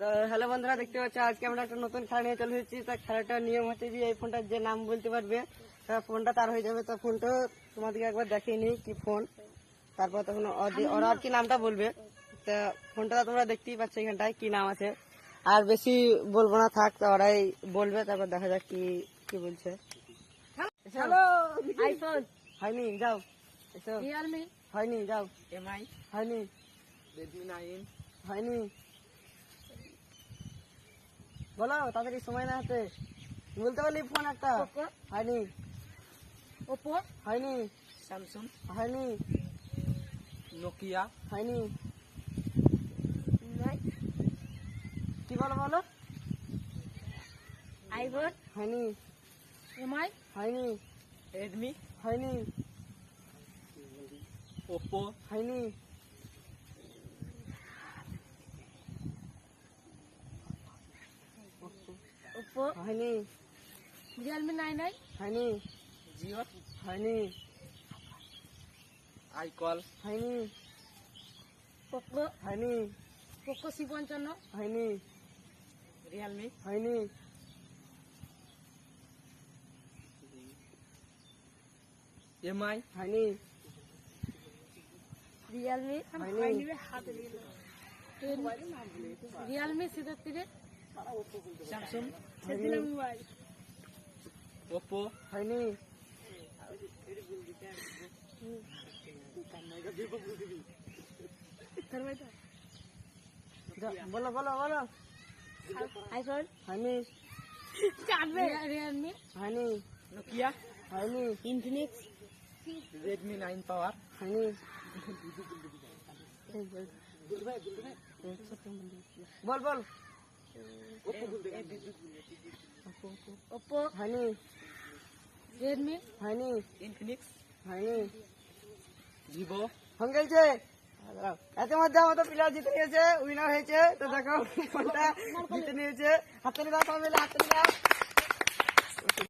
তো হ্যালো বন্ধুরা, দেখতে পাচ্ছ আজকে আমরা একটা নতুন খেলা নিয়ে চলে এসেছি। তো খেলাটার নিয়ম হচ্ছে যে এই ফোনটার যে নাম বলতে পারবে ফোনটা তার হয়ে যাবে। তো ফোনটা তোমাদেরকে একবার দেখিয়ে নিই কি ফোন, তারপর তখন ওরা আর কি নামটা বলবে। তো ফোনটা তোমরা দেখতেই পাচ্ছ এখানটায় কি নাম আছে। আর বেশি বলবো না, থাক, তো ওরাই বলবে, তারপর দেখা যাক কি কি বলছে। হ্যালো আইফোন হয়নি, যাও এসো। রিয়েলমি হয়নি, যাও। এমআই হয়নি, রেডমি 9 হয়নি, বলো তাড়াতাড়ি, সময় না হাতে, বলতে পারলি ফোন একটা। পোকো হয়নি, ওপো হয়নি, স্যামসাং হয়নি, নোকিয়া হয়নি, কি বলো বলো। আইফোন হয়নি, এমআই হয়নি, রেডমি হয়নি, ওপো হয়নি, ওপো হয়নি, রিয়েলমি 9 হয়নি, জিও হয়নি, আইকল হয়নি, পোকো হয়নি, পোকো C55 হয়নি, রিয়েলমি হয়নি, এমআই হয়নি, রিয়েলমি হয়নি, রিয়েলমি C33 স্যামসাং হয়নি, ওপো হয়নি, বলো বলো বলো। আইফোন হয়নি, রিয়েলমি হয়নি, নোকিয়া হয়নি, ইনফিনিক্স রেডমি 9 পাওয়ার হয়নি, বল বল। ওপো হয়নি, রেডমি হয়নি, ইনফিনিক্স হয়নি, ভিভো হয়ে গেছে। এত মধ্যে আমাদের প্লেয়ার জিতে নিয়েছে, উইনার হয়েছে। তো দেখো ফোনটা জিতে নিয়েছে, হাতে নিয়ে দাও, সবাই মিলে হাতে নিয়ে দাও।